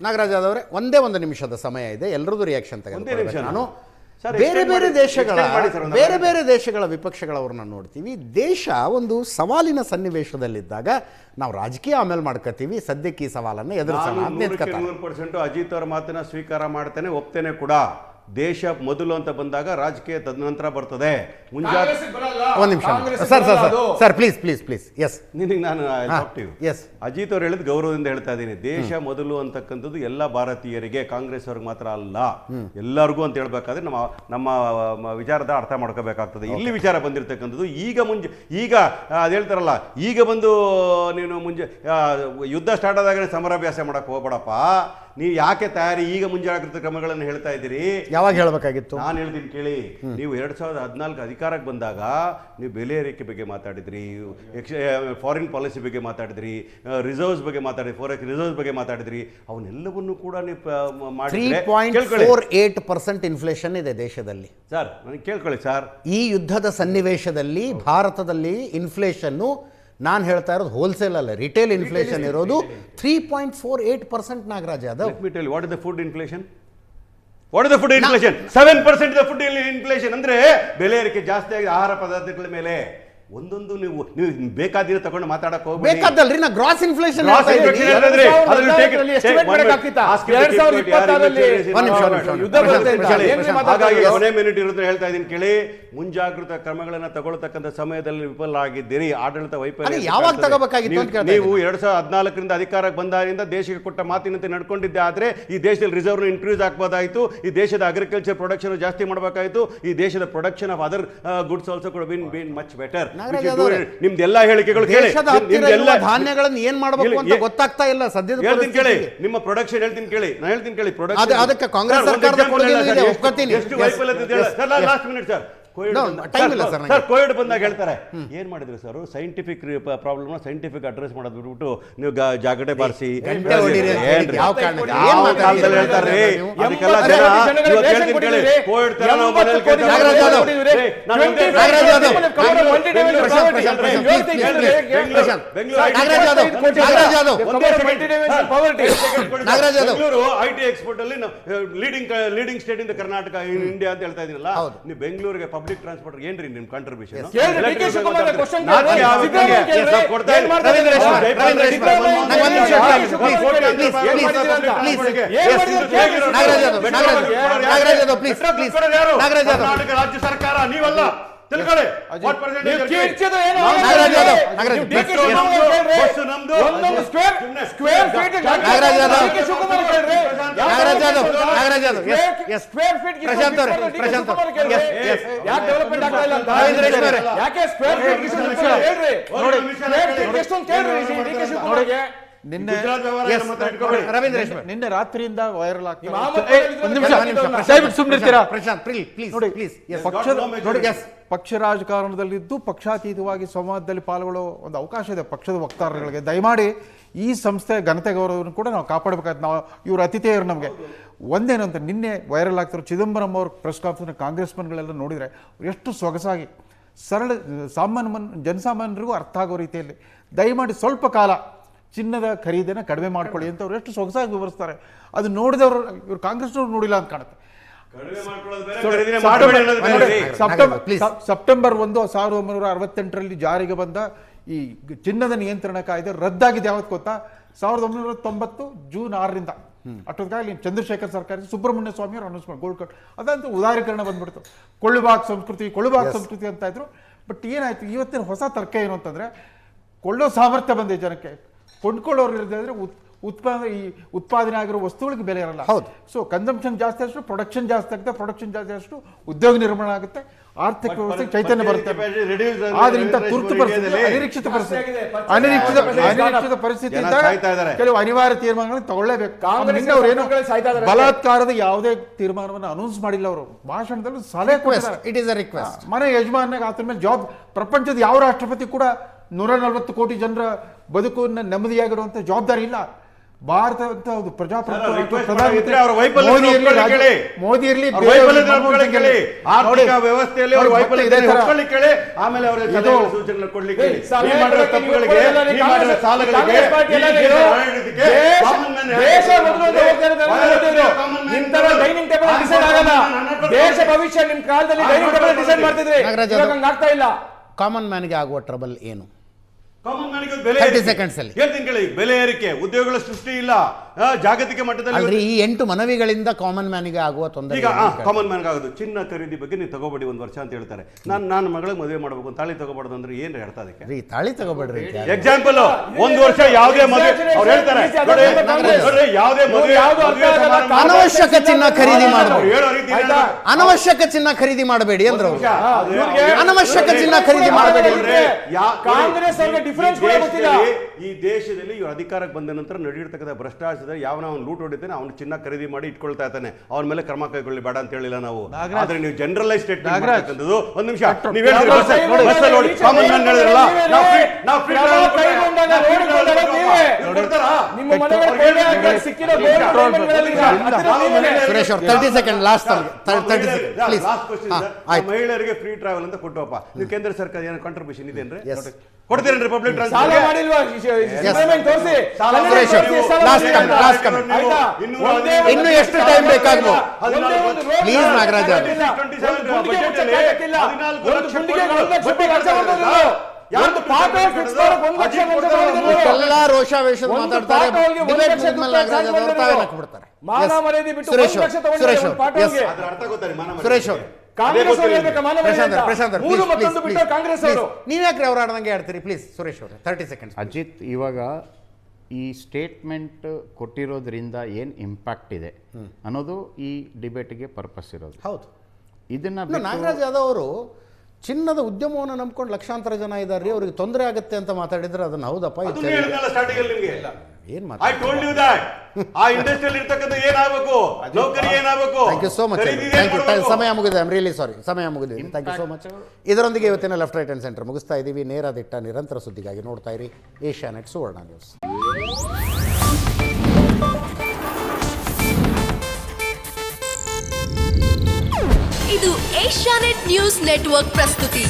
ನಾಗರಾಜ್ ಅವರೇ, ಒಂದೇ ಒಂದು ನಿಮಿಷದ ಸಮಯ ಇದೆ, ಎಲ್ಲರದ್ದು ರಿಯಾಕ್ಷನ್ ತೆಗೆದುಕೊಳ್ಳಬೇಕು. ನಾನು ಬೇರೆ ಬೇರೆ ದೇಶಗಳ ವಿಪಕ್ಷಗಳವ್ರನ್ನ ನೋಡ್ತೀವಿ. ದೇಶ ಒಂದು ಸವಾಲಿನ ಸನ್ನಿವೇಶದಲ್ಲಿದ್ದಾಗ ನಾವು ರಾಜಕೀಯ ಆಮೇಲೆ ಮಾಡ್ಕೋತೀವಿ, ಸದ್ಯಕ್ಕೆ ಈ ಸವಾಲನ್ನು ಎದುರಿಸೋಣ. 100% ಅಜಿತ್ ಅವರ ಮಾತನ್ನ ಸ್ವೀಕಾರ ಮಾಡ್ತೇನೆ, ಒಪ್ತೇನೆ ಕೂಡ. ದೇಶ ಮೊದಲು ಅಂತ ಬಂದಾಗ ರಾಜಕೀಯ ತದನಂತರ ಬರ್ತದೆ. ಒಂದು ನಿಮಿಷ ಸರ್, ಪ್ಲೀಸ್. ಎಸ್, ನಿನಗೆ ನಾನು ಅಜಿತ್ ಅವ್ರು ಹೇಳಿದ ಗೌರವದಿಂದ ಹೇಳ್ತಾ ಇದ್ದೀನಿ. ದೇಶ ಮೊದಲು ಅಂತಕ್ಕಂಥದ್ದು ಎಲ್ಲ ಭಾರತೀಯರಿಗೆ, ಕಾಂಗ್ರೆಸ್ ಅವ್ರಿಗೆ ಮಾತ್ರ ಅಲ್ಲ, ಎಲ್ಲರಿಗೂ ಅಂತ ಹೇಳ್ಬೇಕಾದ್ರೆ ನಮ್ಮ ವಿಚಾರದ ಅರ್ಥ ಮಾಡ್ಕೋಬೇಕಾಗ್ತದೆ. ಇಲ್ಲಿ ವಿಚಾರ ಬಂದಿರತಕ್ಕಂಥದ್ದು ಈಗ ಅದು ಹೇಳ್ತಾರಲ್ಲ, ಈಗ ಬಂದು ನೀನು ಯುದ್ಧ ಸ್ಟಾರ್ಟ್ ಆದಾಗ ಸಮರಾಭ್ಯಾಸ ಮಾಡಕ್ ಹೋಗ್ಬೇಡಪ್ಪ. ನೀವು ಯಾಕೆ ತಯಾರಿ ಈಗ ಮುಂಜಾಗ್ರತಾ ಕ್ರಮಗಳನ್ನು ಹೇಳ್ತಾ ಇದ್ದೀರಿ? ಯಾವಾಗ ಹೇಳಬೇಕಾಗಿತ್ತು? ನಾನು ಹೇಳ್ತೀನಿ ಕೇಳಿ. ನೀವು 2014 ಅಧಿಕಾರಕ್ಕೆ ಬಂದಾಗ ನೀವು ಬೆಲೆ ಏರಿಕೆ ಬಗ್ಗೆ ಮಾತಾಡಿದ್ರಿ, ಫಾರಿನ್ ಪಾಲಿಸಿ ಬಗ್ಗೆ ಮಾತಾಡಿದ್ರಿ, ರಿಸರ್ವ್ಸ್ ಬಗ್ಗೆ ಮಾತಾಡಿದ್ರಿ, ಫಾರೆಕ್ಸ್ ರಿಸರ್ವ್ಸ್ ಬಗ್ಗೆ ಮಾತಾಡಿದ್ರಿ. ಅವನ್ನೆಲ್ಲವನ್ನೂ ಕೂಡ ನೀವು ಮಾಡಿದ್ರೆ 3.48% ಇನ್ಫ್ಲೇಷನ್ ಇದೆ ದೇಶದಲ್ಲಿ. ಸರ್, ನನಗೆ ಕೇಳ್ಕೊಳ್ಳಿ ಸರ್, ಈ ಯುದ್ಧದ ಸನ್ನಿವೇಶದಲ್ಲಿ ಭಾರತದಲ್ಲಿ ಇನ್ಫ್ಲೇಷನ್ನು, ನಾನು ಹೇಳ್ತಾ ಇರೋದು ಹೋಲ್ಸೇಲ್ ಅಲ್ಲ, ರಿಟೇಲ್ ಇನ್ಫ್ಲೇಷನ್ ಇರೋದು 3.48%. Nagaraj Yadav, what is the food inflation? What is the food inflation? 7% the food inflation. ಅಂದ್ರೆ ಬೆಲೆ ಏರಿಕೆ ಜಾಸ್ತಿ ಆಗಿದೆ ಆಹಾರ ಪದಾರ್ಥಗಳ ಮೇಲೆ. ಒಂದೊಂದು ನೀವು ಬೇಕಾದಿರೋ ತಗೊಂಡು ಮಾತಾಡಕ್ ಹೋಗ್ಬೇಡಿ. ಬೇಕಾದಲ್ರಿ, ನಾ ಗ್ರಾಸ್ ಇನ್ಫ್ಲೇಷನ್ ಹೇಳ್ತಾ ಇದೀನಿ ಕೇಳಿ. ಮುಂಜಾಗ್ರತಾ ಕ್ರಮಗಳನ್ನ ತಗೊಳ್ತಕ್ಕಂಥ ಸಮಯದಲ್ಲಿ ವಿಫಲ ಆಗಿದ್ದೀರಿ. ಆಡಳಿತ ವೈಫಲ್ಯ ಯಾವಾಗ ತಗೋಬೇಕಾಗಿತ್ತು? ನೀವು 2014 ಅಧಿಕಾರಕ್ಕೆ ಬಂದಾಗಿಂದ ದೇಶಕ್ಕೆ ಕೊಟ್ಟ ಮಾತಿನಂತೆ ನಡ್ಕೊಂಡಿದ್ದೆ. ಆದ್ರೆ ಈ ದೇಶದಲ್ಲಿ ರಿಸರ್ವ್ ಇನ್ಕ್ರೀಸ್ ಆಗ್ಬೋದಾಯ್ತು, ಈ ದೇಶದ ಅಗ್ರಿಕಲ್ಚರ್ ಪ್ರೊಡಕ್ಷನ್ ಜಾಸ್ತಿ ಮಾಡಬೇಕಾಯ್ತು, ಈ ದೇಶದ production of other goods also ಕೂಡ ಬಿನ್ ಮಚ್ ಬೆಟರ್. ನಿಮ್ದೆಲ್ಲ ಹೇಳಿಕೆಗಳು ಧಾನ್ಯಗಳನ್ನು ಏನ್ ಮಾಡಬೇಕು ಅಂತ ಗೊತ್ತಾಗ್ತಾ ಇಲ್ಲ ಸದ್ಯದ. ಹೇಳ್ತೀನಿ ಕೇಳಿ, ನಿಮ್ಮ ಪ್ರೊಡಕ್ಷನ್ ಹೇಳ್ತೀನಿ ಕೇಳಿ, ನಾನು ಹೇಳ್ತೀನಿ ಕೇಳಿ. ಪ್ರೊಡಕ್ಷನ್ ಅದಕ್ಕೆ ಕಾಂಗ್ರೆಸ್ ಸರ್ಕಾರದ ಕೊಡುಗೆ ಒಪ್ಕೋತೀನಿ. ಲಾಸ್ಟ್ ಮಿನಿಟ್ ಸರ್, ಕೋವಿಡ್ ಬಂದಾಗ ಹೇಳ್ತಾರೆ ಏನ್ ಮಾಡಿದ್ರು sir, scientific problem scientific address ಮಾಡೋದು ಬಿಟ್ಬಿಟ್ಟು ನೀವು ಜಾಗಟೆ ಬಾರಿಸಿ ಹೇಳ್ತಾರೆ. ಬೆಂಗಳೂರು ಐಟಿ ಎಕ್ಸ್ಪೋರ್ಟ್ ಅಲ್ಲಿ ಲೀಡಿಂಗ್ ಸ್ಟೇಟ್ ಇನ್ ಕರ್ನಾಟಕ ಇಂಡಿಯಾ ಅಂತ ಹೇಳ್ತಾ ಇದೀನಲ್ಲ. ನೀವು ಬೆಂಗಳೂರಿಗೆ ಪಬ್ಲಿಕ್ ಟ್ರಾನ್ಸ್ಪೋರ್ಟ್ ಏನ್ರಿ ನಿಮ್ ಕಾಂಟ್ರಿಬ್ಯೂಷನ್? ಕರ್ನಾಟಕ ರಾಜ್ಯ ಸರ್ಕಾರ ನೀವಲ್ಲ, ತಿಳ್ಕೊಳ್ಳಿ. ನಿನ್ನೆ ರಾತ್ರಿಯಿಂದ ವೈರಲ್ ಆಗ್ತದೆ. ಪಕ್ಷ ರಾಜಕಾರಣದಲ್ಲಿದ್ದು ಪಕ್ಷಾತೀತವಾಗಿ ಸಂವಾದದಲ್ಲಿ ಪಾಲ್ಗೊಳ್ಳೋ ಒಂದು ಅವಕಾಶ ಇದೆ ಪಕ್ಷದ ವಕ್ತಾರಗಳಿಗೆ. ದಯಮಾಡಿ ಈ ಸಂಸ್ಥೆ ಘನತೆ ಗೌರವವನ್ನು ಕೂಡ ನಾವು ಕಾಪಾಡಬೇಕಾಯ್ತು. ನಾವು ಇವರು ಅತಿಥೇಯರು. ನಮಗೆ ಒಂದೇನು ಅಂತ, ನಿನ್ನೆ ವೈರಲ್ ಆಗ್ತಿರೋ ಚಿದಂಬರಂ ಅವ್ರ ಪ್ರೆಸ್ ಕಾನ್ಫರೆನ್ಸ್ ಕಾಂಗ್ರೆಸ್ಮನ್ಗಳೆಲ್ಲ ನೋಡಿದರೆ ಎಷ್ಟು ಸೊಗಸಾಗಿ ಸರಳ ಜನಸಾಮಾನ್ಯರಿಗೂ ಅರ್ಥ ಆಗೋ ರೀತಿಯಲ್ಲಿ ದಯಮಾಡಿ ಸ್ವಲ್ಪ ಕಾಲ ಚಿನ್ನದ ಖರೀದಿನ ಕಡಿಮೆ ಮಾಡ್ಕೊಳ್ಳಿ ಅಂತ ಅವ್ರು ಎಷ್ಟು ಸೊಗಸಾಗಿ ವಿವರಿಸ್ತಾರೆ. ಅದು ನೋಡಿದವರು ಇವರು ಕಾಂಗ್ರೆಸ್ನವ್ರು ನೋಡಿಲ್ಲ ಅಂತ ಕಾಣುತ್ತೆ. ಸೆಪ್ಟೆಂಬರ್ 1, 1968 ಜಾರಿಗೆ ಬಂದ ಈ ಚಿನ್ನದ ನಿಯಂತ್ರಣ ಕಾಯ್ದೆ ರದ್ದಾಗಿದೆ. ಯಾವತ್ತು ಗೊತ್ತಾ? 1990 ಜೂನ್ 6ರಿಂದ. ಅಷ್ಟೊತ್ತಿಗಾಗಲಿ ಚಂದ್ರಶೇಖರ್ ಸರ್ಕಾರ ಸುಬ್ರಹ್ಮಣ್ಯ ಸ್ವಾಮಿ ಅವರು ಅನೌನ್ಸ್ ಮಾಡಿ ಗೋಲ್ಡ್ ಕಾರ್ಡ್ ಅದಂತೂ ಉದಾರೀಕರಣ ಬಂದ್ಬಿಡ್ತು. ಕೊಳ್ಳುಬಾಗ್ ಸಂಸ್ಕೃತಿ ಅಂತ ಇದ್ರು. ಬಟ್ ಏನಾಯ್ತು, ಇವತ್ತಿನ ಹೊಸ ತರ್ಕ ಏನು ಅಂತಂದ್ರೆ, ಕೊಳ್ಳೋ ಸಾಮರ್ಥ್ಯ ಬಂದಿದೆ ಜನಕ್ಕೆ, ಕೊಂಡ್ಕೊಳ್ಳೋರು ಇರದಿದ್ರೆ ಉತ್ಪಾದನೆ ಆಗಿರೋ ವಸ್ತುಗಳಿಗೆ ಬೆಲೆ ಇರಲ್ಲ. ಸೊ ಕನ್ಸಂಪ್ಷನ್ ಜಾಸ್ತಿ ಅಷ್ಟು ಪ್ರೊಡಕ್ಷನ್ ಜಾಸ್ತಿ ಆಗುತ್ತೆ, ಪ್ರೊಡಕ್ಷನ್ ಜಾಸ್ತಿ ಅಷ್ಟು ಉದ್ಯೋಗ ನಿರ್ಮಾಣ ಆಗುತ್ತೆ, ಆರ್ಥಿಕ ವ್ಯವಸ್ಥೆ ಚೈತನ್ಯ ಬರುತ್ತೆ. ಆದ್ರೆ ಇಂಥ ತುರ್ತು ಪರಿಸ್ಥಿತಿ, ಅನಿರೀಕ್ಷಿತ ಪರಿಸ್ಥಿತಿ ಇದ್ದಾಗ ಕೆಲವು ಅನಿವಾರ್ಯ ತೀರ್ಮಾನಗಳನ್ನು ತಗೊಳ್ಳೇಬೇಕು. ಬಲಾತ್ಕಾರದ ಯಾವುದೇ ತೀರ್ಮಾನವನ್ನು ಅನೌನ್ಸ್ ಮಾಡಿಲ್ಲ ಅವರು. ಭಾಷಣದಲ್ಲಿ ಸಲಹೆ ಕೊಟ್ಟಿದ್ದಾರೆ. ಮನೆ ಯಜಮಾನಾಗ ಆತರ ಮೇಲೆ ಜಾಬ್. ಪ್ರಪಂಚದ ಯಾವ ರಾಷ್ಟ್ರಪತಿ ಕೂಡ 140 ಕೋಟಿ ಜನರ ಬದುಕನ್ನು ನೆಮ್ಮದಿಯಾಗಿರುವಂಥ ಜವಾಬ್ದಾರಿ ಇಲ್ಲ. ಭಾರತ ಅಂತ ಒಂದು ಪ್ರಜಾಪ್ರಭುತ್ವ ಸರ್, ಅಥವಾ request ಮಾಡಿದ್ರೆ ಅವ್ರ ವೈಫಲ್ಯ ಮೋದಿ ಇರ್ಲಿ, ಒಪ್ಕೊಳ್ಳಿ ಕೇಳಿ. ಮೋದಿ ಇರ್ಲಿ, ಅವ್ರ ಬೇರೆಯವ್ರು ವೈಫಲ್ಯತೆ ಒಪ್ಕೊಳ್ಳಿ ಕೇಳಿ. ಆರ್ಥಿಕ ನೋಡಿ, ವ್ಯವಸ್ಥೆಯಲ್ಲಿ ಅವ್ರ ನೋಡಿ, ವೈಫಲ್ಯ ಇದೇ ತರ- ಒಪ್ಕೊಳ್ಳಿ ಕೇಳಿ. ಆಮೇಲೆ ಅವರ ಇದು- ಸೂಚನೆ ಕೊಡ್ಲಿ ಏ, ಕೇಳಿ. ಸಲಹೆ ನೀವು ಮಾಡಿರೋ ಕೊಡಕ್ಕೆ ತಪ್ಪುಗಳಿಗೆ, ನೀವು ಕೊಡಲ್ಲ, ನೀವು ಮಾಡಿರೋ ಕಾಂಗ್ರೆಸ್ ಸಾಲಗಳಿಗೆ, ಕಾಂಗ್ರೆಸ್ ಪಾರ್ಟಿ ಎಲ್ಲ ಈ ದೇಶದ ನೀವು ಆಡಳಿತಕ್ಕೆ ದೇಶ- common man ದೇಶ ಹೇಳ್ತಾರೆ. ಮೊದಲು ಅಂತ ಹೋಗ್ತಾ ಇರೋದು ಎಲ್ಲ ಹೇಳ್ತಿದ್ರು. common man ನಿಮ್ ತರ ಡೈನಿಂಗ್ ಟೇಬಲ್ ಡಿಸೈಡ್ ಆಗಲ್ಲ. ದೇಶ ಭವಿಷ್ಯ ನಿಮ್ ಕಾಲದಲ್ಲಿ ಡೈನಿಂಗ್ ಟೇಬಲ್ ಡಿಸೈಡ್ ಮಾಡ್ತಿದ್ರಿ, ನಾಗರಾಜ್ ಇವಾಗ ಅದು- ಹಂಗ್ ಆಗ್ತಾ ಇಲ್ಲ. ಕಾಮನ್ ಮ್ಯಾನ್ಗೆ ಆಗುವ ಟ್ರಬಲ್ ಏನು? ಕಾಮನ್ ಮ್ಯಾನ್ಗೆ ಬೆಲೆ 30 ಏರಿಕೆ. seconds ಅಲ್ಲಿ. ಹೇಳ್ತೀನಿ ಕೇಳಿ, ಬೆಲೆ ಏರಿಕೆ, ಉದ್ಯೋಗಗಳ ಸೃಷ್ಟಿ ಇಲ್ಲ, ಜಾಗತಿಕ ಮಟ್ಟದಲ್ಲಿ ಅಲ್ರಿ, ಈ 8 ಮನವಿಗಳಿಂದ ಕಾಮನ್ ಮ್ಯಾನ್ಗೆ ಆಗುವ ತೊಂದರೆ ಈಗ ಏನು? ಕಾಮನ್ ಮ್ಯಾನ್ ಆಗೋದು ಚಿನ್ನ ಖರೀದಿ ಬಗ್ಗೆ ನೀವು ತಗೋಬೇಡಿ 1 ವರ್ಷ ಅಂತ ಹೇಳ್ತಾರೆ. ನಾನು ಮಗಳಿಗೆ ಮದುವೆ ಮಾಡಬೇಕು ತಾಳಿ ತಗೋಬಾರ್ದು ಅಂದ್ರೆ ಏನ್ ಅರ್ಥ ಅದಕ್ಕೆ? ರೀ, ತಾಳಿ ತಗೋಬೇಡ್ರಿ ಅಂತ ಯಾರು? ಎಕ್ಸಾಂಪಲ್ 1 ವರ್ಷ ಯಾವುದೇ ಮದುವೆ ಅವ್ರು ಹೇಳ್ತಾರೆ ನೋಡಿ, ನೋಡಿ, ಯಾವುದೇ ಮದುವೆ ಯಾವ್ದು ಅರ್ಥ ಮದುವೆ ಆಗಲ್ಲ. ಸಮಾರಂಭ- ಅನವಶ್ಯಕ ಚಿನ್ನ ಖರೀದಿ ಮಾಡಬೇಡಿ. ಅವ್ರು ಹೇಳೋ ರೀತಿ ಆಯ್ತಾ? ಅನವಶ್ಯಕ ಚಿನ್ನ ಖರೀದಿ ಮಾಡಬೇಡಿ ಅಂದ್ರೆ ಅವ್ರು. ಇವ್ರಿಗೆ ಅನವಶ್ಯಕ ಚಿನ್ನ ಖರೀದಿ ಮಾಡಬೇಡಿ. ಕಾಂಗ್ರೆಸ್ ಅವ್ರಿಗೆ difference ಕೂಡ ಗೊತ್ತಿಲ್ಲ. ಈ ದೇಶದಲ್ಲಿ ಇವ್ರು ಅಧಿಕಾರಕ್ಕೆ ಬಂದ ನಂತರ ನಡೆಯಿರ್ತಕ್ಕಂಥ ಭ್ರಷ್ಟಾಚಾರ ಯಾವನ ಅವ್ನು ಲೂಟ್ ಹೊಡಿತಾನೆ ಅವನು ಚಿನ್ನ ಖರೀದಿ ಮಾಡಿ ಇಟ್ಕೊಳ್ತಾ ಇರ್ತಾನೆ, ಅವನ ಮೇಲೆ ಕ್ರಮ ಕೈಗೊಳ್ಳಿ ಬೇಡ ಅಂತ ಹೇಳಿಲ್ಲ ನಾವು. ಆದ್ರೆ ನೀವು ಜನರಲೈಸ್ ಸ್ಟೇಟ್ಮೆಂಟ್ ಮಾಡ್ತಕ್ಕಂಥದ್ದು ಒಂದು ನಿಮಿಷ ನೀವು ಹೇಳಿದ್ರಿ ಬಸ್ಸಲ್ಲಿ ನೋಡಿ ಕಾಮನ್ ಮ್ಯಾನ್ ಹೇಳಿದ್ರಲ್ಲ, ನಾವು free travel ಕೈಗೊಂಡಾಗ ನೋಡಿಕೊಂಡಾಗ ನೀವೇ. ನಿಮ್ಮ ಮನೆಗಳ ಕೊಳ್ಳೆ ಹಾಕಿ ಸಿಕ್ಕಿರೋ ಗೋಲ್ಡ್ ಡೈಮಂಡ್ಗಳಲ್ಲಿ ಹತ್ತಿರ ನೀವೇ. ಸುರೇಶ್ ಅವ್ರು 30 ಸೆಕೆಂಡ್ ಲಾಸ್ಟ್ 30 ಸೆಕೆಂಡ್ ಪ್ಲೀಸ್. ಮಹಿಳೆಯರಿಗೆ ಫ್ರೀ ಟ್ರಾವೆಲ್ ಅಂತ ಕೊಟ್ಟವಪ್ಪ. ನೀವು ಕೇಂದ್ರ ಸರ್ಕಾರ ಏನೋ ಕಾಂಟ್ರಿಬ್ಯೂಷನ್ ಇದೆ ಅಂದ್ರೆ ಕೊಡ್ತೀರೇನ್ರಿ ಪಬ್ಲಿಕ್ ಸಾಲ ಟ್ರಾನ್ಸ್ಪೋರ್ಟ್? ಮಾಡಿಲ್ವಾ? ಸಿದ್ದರಾಮಯ್ಯ ತೋರಿಸಿ. ಸುರೇಶ್ ಅವ್ರು, last comment. ಇನ್ನು ಎಷ್ಟು ಟೈಮ್ ಬೇಕಾಗ್ಬೋದು? Please, ನಾಗರಾಜ್ ಅವ್ರೆ. ಎಲ್ಲ ರೋಷಾವೇಶದ ಮಾತಾಡ್ತಾರೆ. ಡಿಬೇಟ್ ಮುಗಿದ್ಮೇಲೆ ನಾಗರಾಜ್ ಅವ್ರು ತಾವೇ ನಕ್ಬಿಡ್ತಾರೆ. ಸುರೇಶ್ ಅವ್ರು, ಸುರೇಶ್ ಅವ್ರು, yes. ಸುರೇಶ್ ಅವ್ರು, ಪ್ರಶಾಂತ್ ಅವ್ರು, ನೀವ್ಯಾಕ್ರಿ ಅವ್ರು ಆಡ್ದಂಗೆ ಆಡ್ತೀರಿ ಪ್ಲೀಸ್? ಸುರೇಶ್ ಅವ್ರೆ 30 ಸೆಕೆಂಡ್ಸ್. ಅಜಿತ್, ಇವಾಗ ಈ ಸ್ಟೇಟ್ಮೆಂಟ್ ಕೊಟ್ಟಿರೋದ್ರಿಂದ ಏನು ಇಂಪ್ಯಾಕ್ಟ್ ಇದೆ ಅನ್ನೋದು ಈ ಡಿಬೇಟ್ಗೆ ಪರ್ಪಸ್ ಇರೋದು. ಹೌದು. ಇದನ್ನ ನಾಗರಾಜ್ ಯಾದವ್ ಅವರು ಚಿನ್ನದ ಉದ್ಯಮವನ್ನು ನಂಬ್ಕೊಂಡು ಲಕ್ಷಾಂತರ ಜನ ಇದ್ದಾರೆ, ಅವ್ರಿಗೆ ತೊಂದರೆ ಆಗುತ್ತೆ ಅಂತ ಮಾತಾಡಿದ್ರೆ ಅದನ್ನ ಹೌದಪ್ಪ ಏನ್ I told you that. ಆ ಇಂಡಸ್ಟ್ರಿಯಲ್ಲಿ ಇರ್ತಕ್ಕಂಥ ಏನಾಗಬೇಕು, ನೌಕರಿ ಏನಾಗಬೇಕು. Thank you so much. Thank you. ಸಮಯ ಮುಗಿದೆ. ಐ ಆಮ್ ರಿಯಲಿ ಸಾರಿ, ಸಮಯ ಮುಗಿದೆ. Thank you so much. ಇದರೊಂದಿಗೆ ಇವತ್ತಿನ ಲೆಫ್ಟ್ ರೈಟ್ ಅಂಡ್ ಸೆಂಟರ್ ಮುಗಿಸ್ತಾ ಇದ್ದೀವಿ. ನೇರ ದಿಟ್ಟ ನಿರಂತರ ಸುದ್ದಿಗಾಗಿ ನೋಡ್ತಾ ಇರಿ ಏಷ್ಯಾನೆಟ್ ಸುವರ್ಣ ನ್ಯೂಸ್. ಇದು ಏಷ್ಯಾನೆಟ್ ನ್ಯೂಸ್ ನೆಟ್ವರ್ಕ್ ಪ್ರಸ್ತುತಿ.